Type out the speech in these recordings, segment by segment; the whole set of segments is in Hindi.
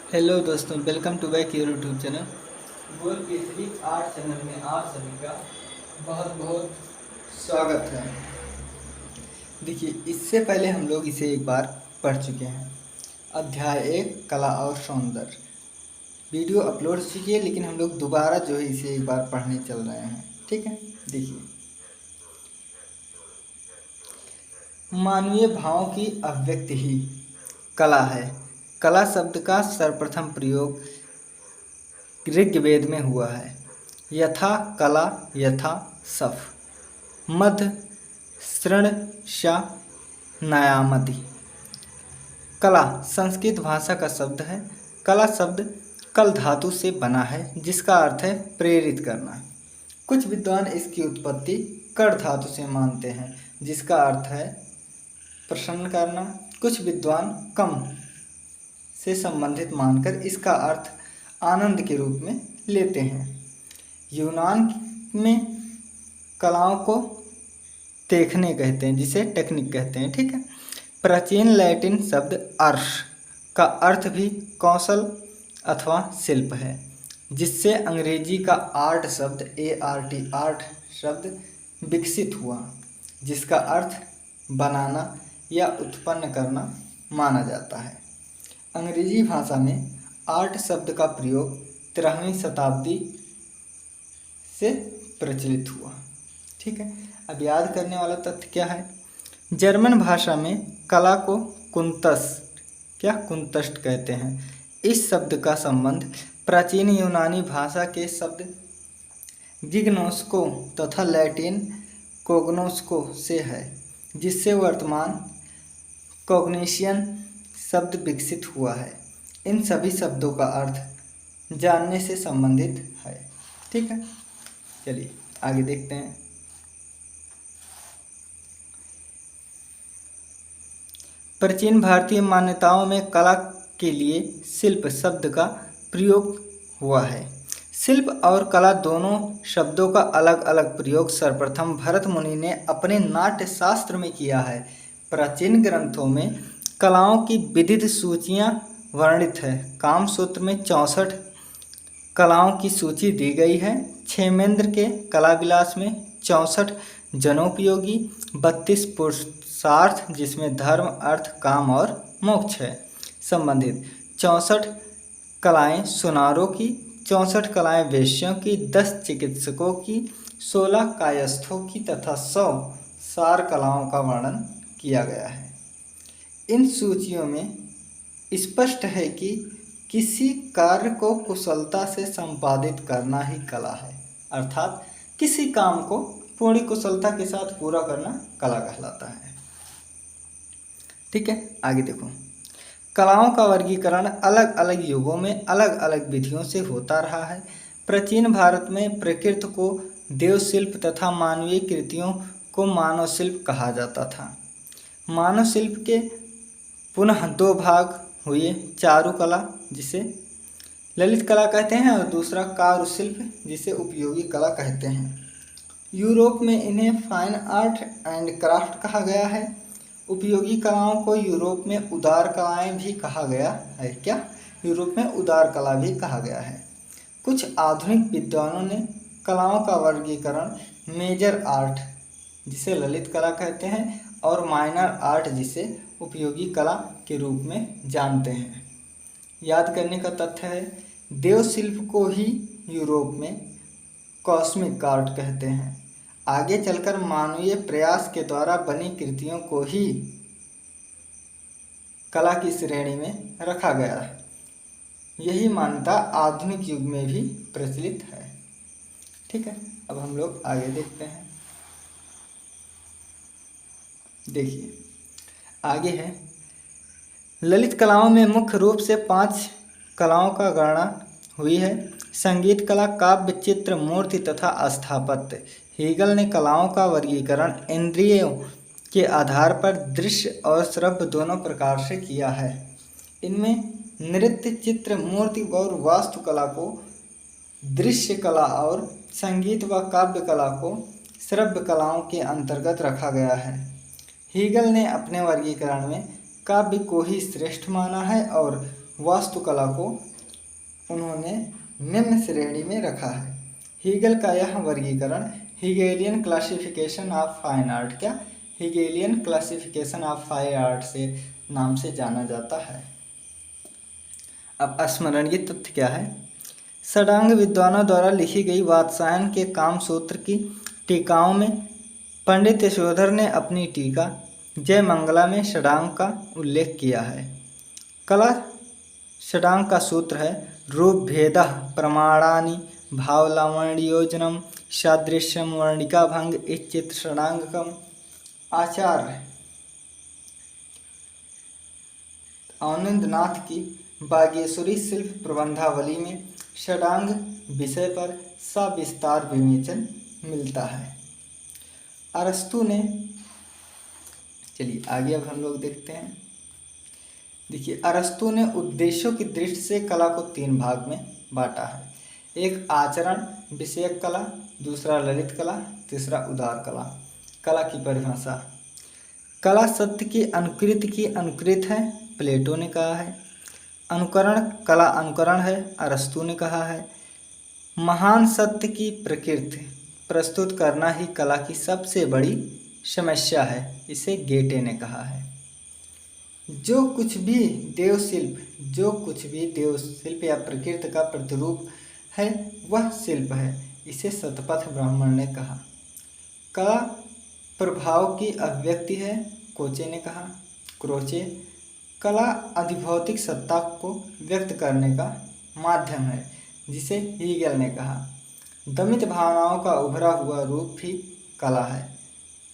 हेलो दोस्तों, welcome to back your YouTube channel Gol Kesari art channel में आप सभी का बहुत बहुत स्वागत है। देखिए, इससे पहले हम लोग इसे एक बार पढ़ चुके हैं। अध्याय 1 कला और सौंदर्य वीडियो अपलोड हो चुकी है, लेकिन हम लोग दोबारा जो है इसे एक बार पढ़ने चल रहे हैं। ठीक है, देखिए, मानवीय भावों की अभिव्यक्ति ही कला है। कला शब्द का सर्वप्रथम प्रयोग ऋग्वेद में हुआ है। यथा कला यथा सफ मध्य सृणशा नयामति। कला संस्कृत भाषा का शब्द है। कला शब्द कल धातु से बना है, जिसका अर्थ है प्रेरित करना। कुछ विद्वान इसकी उत्पत्ति कर धातु से मानते हैं, जिसका अर्थ है प्रसन्न करना। कुछ विद्वान कम से संबंधित मानकर इसका अर्थ आनंद के रूप में लेते हैं। यूनान में कलाओं को देखने कहते हैं, जिसे टेक्निक कहते हैं। ठीक है, प्राचीन लैटिन शब्द अर्श का अर्थ भी कौशल अथवा शिल्प है, जिससे अंग्रेजी का आर्ट शब्द आर्ट शब्द विकसित हुआ, जिसका अर्थ बनाना या उत्पन्न करना माना जाता है। अंग्रेजी भाषा में आर्ट शब्द का प्रयोग 13वीं शताब्दी से प्रचलित हुआ। ठीक है, अब याद करने वाला तथ्य क्या है। जर्मन भाषा में कला को कुंतस्ट कहते हैं। इस शब्द का संबंध प्राचीन यूनानी भाषा के शब्द जिग्नोस्को तथा लैटिन कोग्नोस्को से है, जिससे वर्तमान कॉग्निशन शब्द विकसित हुआ है। इन सभी शब्दों का अर्थ जानने से संबंधित है। ठीक है, चलिए आगे देखते हैं। प्राचीन भारतीय मान्यताओं में कला के लिए शिल्प शब्द का प्रयोग हुआ है। शिल्प और कला दोनों शब्दों का अलग अलग प्रयोग सर्वप्रथम भरत मुनि ने अपने नाट्य शास्त्र में किया है। प्राचीन ग्रंथों में कलाओं की विविध सूचियाँ वर्णित है। कामसूत्र में 64 कलाओं की सूची दी गई है। क्षेमेंद्र के कला विलास में 64 जनोपयोगी, 32 पुरुषार्थ जिसमें धर्म अर्थ काम और मोक्ष है संबंधित, 64 कलाएं सुनारों की, 64 कलाएं वेश्यों की, 10 चिकित्सकों की, 16 कायस्थों की तथा 100 सार कलाओं का वर्णन किया गया है। इन सूचियों में स्पष्ट है कि किसी कार्य को कुशलता से संपादित करना ही कला है, अर्थात किसी काम को पूरी कुशलता के साथ पूरा करना कला कहलाता है। ठीक है, आगे देखो। कलाओं का वर्गीकरण अलग अलग युगों में अलग अलग विधियों से होता रहा है। प्राचीन भारत में प्रकृति को देव शिल्प तथा मानवीय कृतियों को मानव शिल्प कहा जाता था। मानव शिल्प के पुनः 2 भाग हुए। चारुकला, जिसे ललित कला कहते हैं, और दूसरा कारुशिल्प, जिसे उपयोगी कला कहते हैं। यूरोप में इन्हें फाइन आर्ट एंड क्राफ्ट कहा गया है। उपयोगी कलाओं को यूरोप में उदार कलाएं भी कहा गया है। क्या? यूरोप में उदार कला भी कहा गया है। कुछ आधुनिक विद्वानों ने कलाओं का वर्गीकरण मेजर आर्ट, जिसे ललित कला कहते हैं, और माइनर आर्ट, जिसे उपयोगी कला के रूप में जानते हैं। याद करने का तथ्य है, देव शिल्प को ही यूरोप में कॉस्मिक आर्ट कहते हैं। आगे चलकर मानवीय प्रयास के द्वारा बनी कृतियों को ही कला की श्रेणी में रखा गया है। यही मान्यता आधुनिक युग में भी प्रचलित है। ठीक है, अब हम लोग आगे देखते हैं। देखिए, आगे है, ललित कलाओं में मुख्य रूप से 5 कलाओं का गणना हुई है। संगीत कला, काव्य, चित्र, मूर्ति तथा स्थापत्य। हीगल ने कलाओं का वर्गीकरण इंद्रियों के आधार पर दृश्य और श्रव्य दोनों प्रकार से किया है। इनमें नृत्य, चित्र, मूर्ति और वास्तुकला को दृश्य कला और संगीत व काव्य कला को श्रव्य कलाओं के अंतर्गत रखा गया है। हीगल ने अपने वर्गीकरण में काव्य को ही श्रेष्ठ माना है और वास्तुकला को उन्होंने निम्न श्रेणी में रखा है। हीगल का यह वर्गीकरण हीगेलियन क्लासिफिकेशन ऑफ फाइन आर्ट, क्या हीगेलियन क्लासिफिकेशन ऑफ फाइन आर्ट से नाम से जाना जाता है। अब स्मरणीय तथ्य क्या है? षडांग विद्वानों द्वारा लिखी गई वात्सायन के कामसूत्र की टीकाओं में पंडित यशोधर ने अपनी टीका जय मंगला में षडांग का उल्लेख किया है। कला षडांग का सूत्र है रूप भेद प्रमाणानि भावलावण्योजनम सादृश्यम वर्णिका भंग इच्चित षडांगकम। आचार्य आनंदनाथ की बागेश्वरी शिल्प प्रबंधावली में षडांग विषय पर सविस्तार विवेचन मिलता है। अरस्तु ने, चलिए आगे अब हम लोग देखते हैं। देखिए, अरस्तु ने उद्देश्यों की दृष्टि से कला को 3 भाग में बांटा है। एक आचरण विषयक कला, दूसरा ललित कला, तीसरा उदार कला। कला की परिभाषा, कला सत्य की अनुकृति की अनुकृत है, प्लेटो ने कहा है। अनुकरण, कला अनुकरण है, अरस्तु ने कहा है। महान सत्य की प्रकृति प्रस्तुत करना ही कला की सबसे बड़ी समस्या है, इसे गेटे ने कहा है। जो कुछ भी देवशिल्प या प्रकृति का प्रतिरूप है वह शिल्प है, इसे शतपथ ब्राह्मण ने कहा। कला प्रभाव की अभिव्यक्ति है, क्रोचे ने कहा। कला अधिभौतिक सत्ता को व्यक्त करने का माध्यम है, जिसे हीगल ने कहा। दमित भावनाओं का उभरा हुआ रूप भी कला है,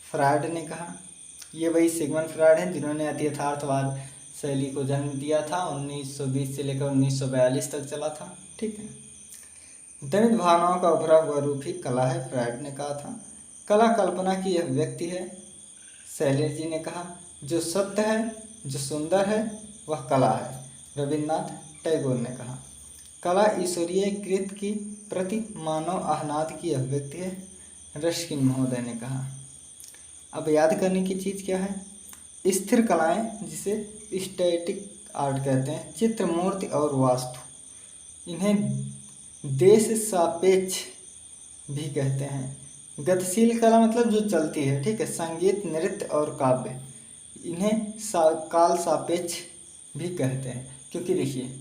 फ्रायड ने कहा। ये वही सिगमंड फ्रायड हैं जिन्होंने अति यथार्थवाद शैली को जन्म दिया था, 1920 से लेकर 1942 तक चला था। ठीक है, दमित भावनाओं का उभरा हुआ रूप ही कला है, फ्रायड ने कहा था। कला कल्पना की अभिव्यक्ति है, शैलेश जी ने कहा। जो सत्य है, जो सुंदर है, वह कला है, रविन्द्रनाथ टैगोर ने कहा। कला ईश्वरीय कृत की प्रति मानव आह्लाद की अभिव्यक्ति है, रस्किन महोदय ने कहा। अब याद करने की चीज़ क्या है? स्थिर कलाएं, जिसे स्टैटिक आर्ट कहते हैं, चित्र, मूर्ति और वास्तु, इन्हें देश सापेक्ष भी कहते हैं। गतिशील कला मतलब जो चलती है, ठीक है, संगीत, नृत्य और काव्य, इन्हें काल सापेक्ष भी कहते हैं। क्योंकि देखिए,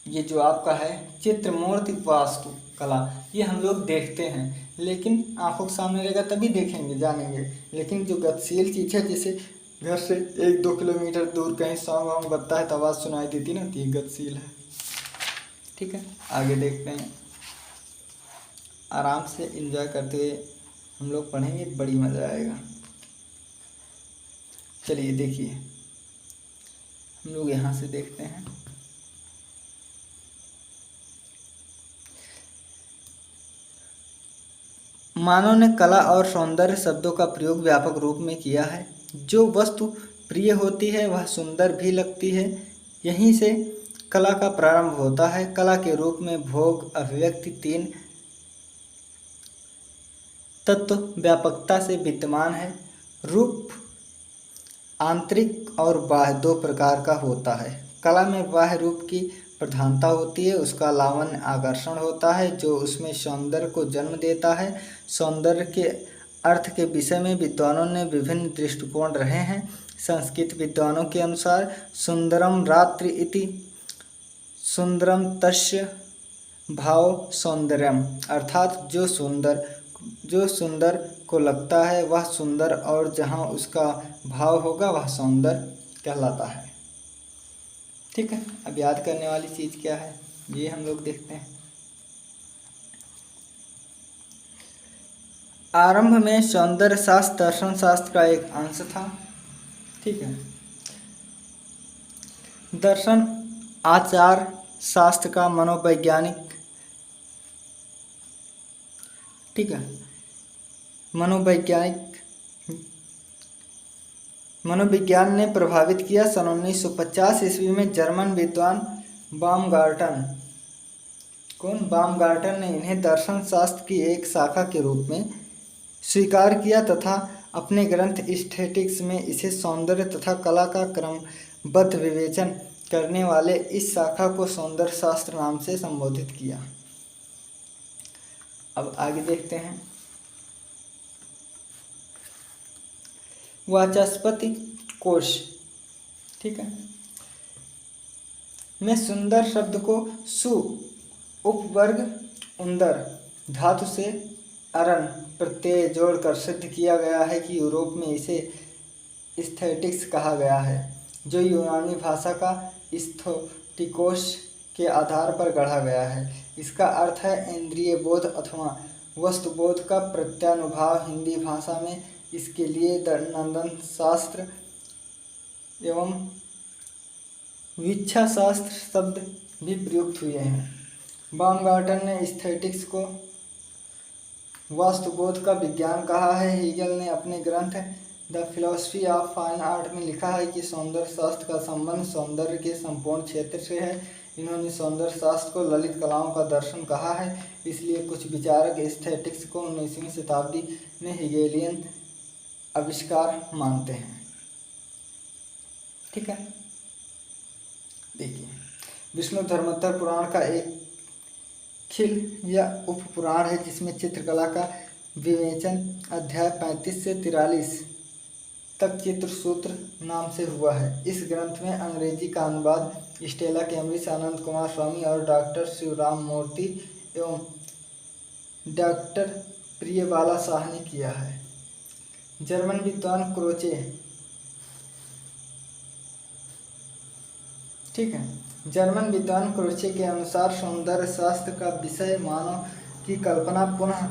ये जो आपका है चित्र, मूर्ति, वास्तु कला, ये हम लोग देखते हैं, लेकिन आंखों के सामने रहेगा तभी देखेंगे, जानेंगे। लेकिन जो गतिशील चीज़ है, जैसे घर से 1-2 किलोमीटर दूर कहीं सॉन्ग वॉन्ग बजता है तो आवाज़ सुनाई देती ना, तो ये गतिशील है। ठीक है, आगे देखते हैं। आराम से एंजॉय करते हुए हम लोग पढ़ेंगे, बड़ी मज़ा आएगा। चलिए देखिए, हम लोग यहाँ से देखते हैं। मानव ने कला और सौंदर्य शब्दों का प्रयोग व्यापक रूप में किया है। जो वस्तु प्रिय होती है वह सुंदर भी लगती है, यहीं से कला का प्रारंभ होता है। कला के रूप में भोग, अभिव्यक्ति 3 तत्व व्यापकता से विद्यमान है। रूप आंतरिक और बाह्य 2 प्रकार का होता है। कला में बाह्य रूप की प्रधानता होती है, उसका लावण्य आकर्षण होता है जो उसमें सौंदर्य को जन्म देता है। सौंदर्य के अर्थ के विषय में विद्वानों ने विभिन्न दृष्टिकोण रहे हैं। संस्कृत विद्वानों के अनुसार सुंदरम रात्रि इति सुंदरम तस्य भाव सौंदर्यम, अर्थात जो सुंदर को लगता है वह सुंदर, और जहाँ उसका भाव होगा वह सौंदर्य कहलाता है। ठीक है, अब याद करने वाली चीज़ क्या है, ये हम लोग देखते हैं। आरंभ में सौंदर्य शास्त्र दर्शन शास्त्र का एक अंश था। ठीक है, दर्शन आचार शास्त्र का मनोवैज्ञानिक, ठीक है, मनोविज्ञान ने प्रभावित किया। सन 1950 ईस्वी में जर्मन विद्वान बामगार्टन ने इन्हें दर्शन शास्त्र की एक शाखा के रूप में स्वीकार किया तथा अपने ग्रंथ एस्थेटिक्स में इसे सौंदर्य तथा कला का क्रमबद्ध विवेचन करने वाले इस शाखा को सौंदर्य शास्त्र नाम से संबोधित किया। अब आगे देखते हैं। वाचस्पति कोश, ठीक है, में सुंदर शब्द को सु उपवर्ग उंदर धातु से अरन प्रत्यय जोड़कर सिद्ध किया गया है कि यूरोप में इसे एस्थेटिक्स कहा गया है, जो यूनानी भाषा का स्थोटिकोस के आधार पर गढ़ा गया है। इसका अर्थ है इंद्रिय बोध अथवा वस्तु बोध का प्रत्यानुभाव। हिंदी भाषा में इसके लिए नंदन शास्त्र एवं वीक्षा शास्त्र शब्द भी प्रयुक्त हुए हैं। बाumgarten ने एस्थेटिक्स को वास्तुबोध का विज्ञान कहा है। हीगल ने अपने ग्रंथ the philosophy of fine art में लिखा है कि सौंदर्य शास्त्र का संबंध सौंदर्य के संपूर्ण क्षेत्र से है। इन्होंने सौंदर्य शास्त्र को ललित कलाओं का दर्शन कहा है। इसलिए कुछ विचारक एस्थेटिक्स को 19वीं शताब्दी में हेगेलियन आविष्कार मानते हैं। ठीक है, देखिए, विष्णु धर्मोत्तर पुराण का एक खिल या उपपुराण है जिसमें चित्रकला का विवेचन अध्याय 35 से 43 तक चित्रसूत्र नाम से हुआ है। इस ग्रंथ में अंग्रेजी का अनुवाद स्टेला कैम्ब्रिज, आनंद कुमार स्वामी और डॉक्टर शिवराम मूर्ति एवं डॉक्टर प्रियबाला शाह ने किया है। जर्मन विद्वान क्रोचे, ठीक है, जर्मन विद्वान क्रोचे के अनुसार सौंदर्य शास्त्र का विषय मानव की कल्पना पुनः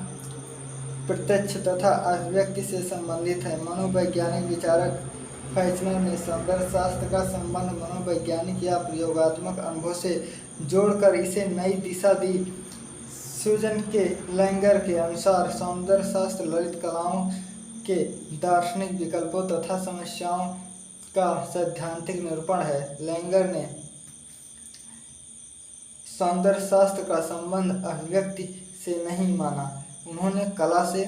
प्रत्यक्ष तथा अभिव्यक्ति से संबंधित है। मनोवैज्ञानिक विचारक फैचनर ने सौंदर्य शास्त्र का संबंध मनोवैज्ञानिक या प्रयोगात्मक अनुभव से जोड़कर इसे नई दिशा दी। सूजन के लैंगर के अनुसार सौंदर्य शास्त्र ललित कलाओं के दार्शनिक विकल्पों तथा समस्याओं का सैद्धांतिक निरूपण है। लैंगर ने सौंदर्य शास्त्र का संबंध अभिव्यक्ति से नहीं माना। उन्होंने कला से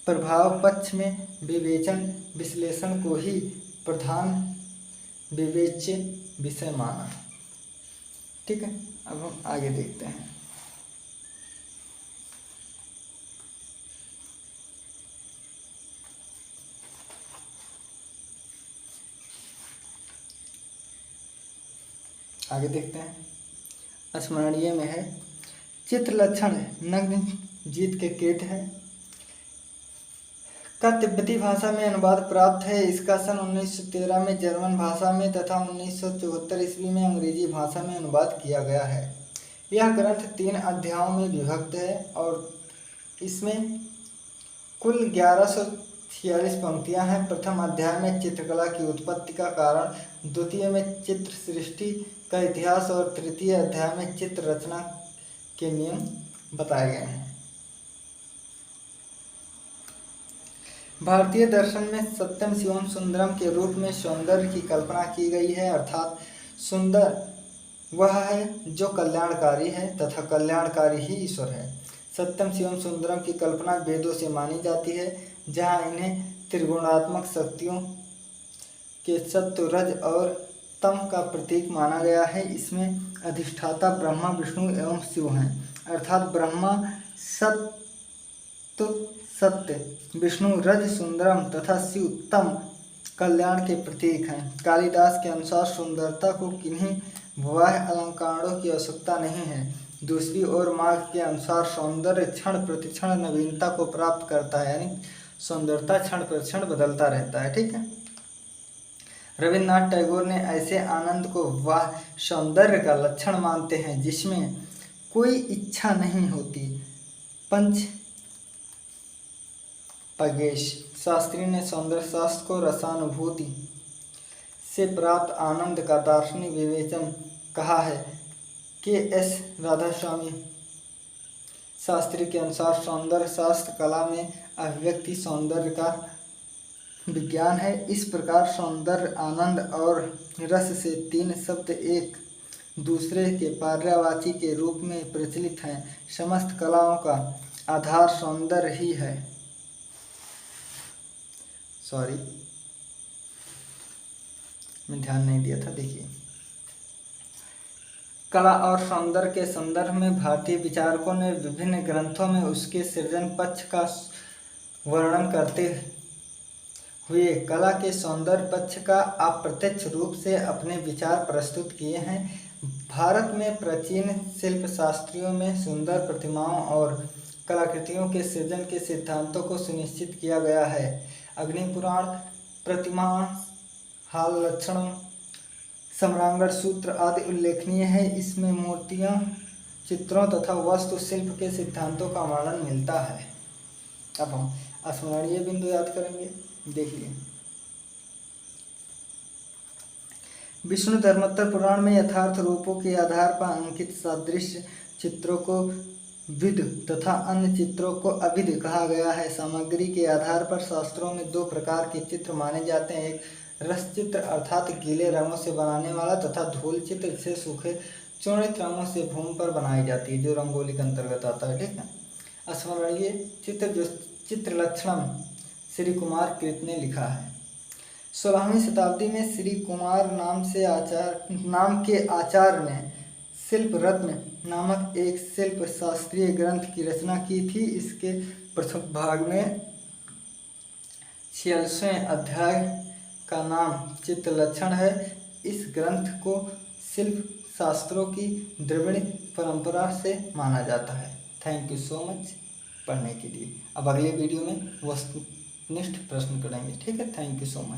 प्रभाव पक्ष में विवेचन विश्लेषण को ही प्रधान विवेच्य विषय माना। ठीक है, अब हम आगे देखते हैं। आगे देखते हैं। स्मरणीय में है चित्र लक्षण नग्न जीत के कृत है का तिब्बती भाषा में अनुवाद प्राप्त है। इसका सन 1913 में जर्मन भाषा में तथा 1974 ईस्वी में अंग्रेजी भाषा में अनुवाद किया गया है। यह ग्रंथ 3 अध्यायों में विभक्त है और इसमें कुल 1146 पंक्तियां हैं। प्रथम अध्याय में चित्रकला की उत्पत्ति का कारण, द्वितीय में चित्र सृष्टि का इतिहास और तृतीय अध्याय में चित्र रचना के नियम बताए गए हैं। भारतीय दर्शन में सत्यम शिवम सुंदरम के रूप में सौंदर्य की कल्पना की गई है, अर्थात सुंदर वह है जो कल्याणकारी है तथा कल्याणकारी ही ईश्वर है। सत्यम शिवम सुंदरम की कल्पना वेदों से मानी जाती है, जहाँ इन्हें त्रिगुणात्मक शक्तियों के सत्व रज और तम का प्रतीक माना गया है। इसमें अधिष्ठाता ब्रह्मा विष्णु एवं शिव हैं, अर्थात ब्रह्मा सत्य, विष्णु रज सुंदरम तथा शिव तम कल्याण के प्रतीक हैं। कालिदास के अनुसार सुंदरता को किन्हीं बाह्य अलंकारों की आवश्यकता नहीं है। दूसरी ओर मार्ग के अनुसार सौंदर्य क्षण प्रतिक्षण नवीनता को प्राप्त करता है, यानी सौंदर्यता क्षण प्रतिक्षण बदलता रहता है। ठीक है, रविन्द्रनाथ टैगोर ने ऐसे आनंद को वह सौंदर्य का लक्षण मानते हैं जिसमें कोई इच्छा नहीं होती। पंच पगेश शास्त्री ने सौंदर्य शास्त्र को रसानुभूति से प्राप्त आनंद का दार्शनिक विवेचन कहा है। के.एस. राधास्वामी शास्त्री के अनुसार सौंदर्य शास्त्र कला में अभिव्यक्ति सौंदर्य का विज्ञान है। इस प्रकार सौंदर्य, आनंद और रस से 3 शब्द एक दूसरे के पर्यायवाची के रूप में प्रचलित हैं। समस्त कलाओं का आधार सौंदर्य ही है। में ध्यान नहीं दिया था। देखिए, कला और सौंदर्य के संदर्भ में भारतीय विचारकों ने विभिन्न ग्रंथों में उसके सृजन पक्ष का वर्णन करते हुए कला के सौंदर्य पक्ष का अप्रत्यक्ष रूप से अपने विचार प्रस्तुत किए हैं। भारत में प्राचीन शिल्प शास्त्रियों में सुंदर प्रतिमाओं और कलाकृतियों के सृजन के सिद्धांतों को सुनिश्चित किया गया है। अग्निपुराण, प्रतिमा हाल लक्षणम, सम्रांगण सूत्र आदि उल्लेखनीय है। इसमें मूर्तियों, चित्रों तथा वास्तुशिल्प के सिद्धांतों का वर्णन मिलता है। अब हम स्मरणीय बिंदु याद करेंगे। देखिए, विष्णु धर्मोत्तर पुराण में यथार्थ रूपों के आधार पर अंकित सादृश्य चित्रों को विद तथा अन्य चित्रों को अविद कहा गया है। सामग्री के आधार पर शास्त्रों में दो प्रकार के चित्र माने जाते हैं, एक रस चित्र अर्थात गीले रंगों से बनाने वाला तथा धूल चित्र से सूखे चूर्णित रंगों से भूमि पर बनाई जाती है, जो रंगोली के अंतर्गत आता है। ठीक है। स्मरणीय चित्र जो चित्र लक्षणम श्री कुमार कृत ने लिखा है। 16वीं शताब्दी में श्री कुमार नाम के आचार्य ने शिल्प रत्न नामक एक शिल्प शास्त्रीय ग्रंथ की रचना की थी। इसके प्रथम भाग में 46वें अध्याय का नाम चित्रलक्षण है। इस ग्रंथ को शिल्प शास्त्रों की द्रविड़ परंपरा से माना जाता है। थैंक यू सो मच पढ़ने के लिए। अब अगले वीडियो में वस्तुनिष्ठ प्रश्न करेंगे। ठीक है, थैंक यू सो मच।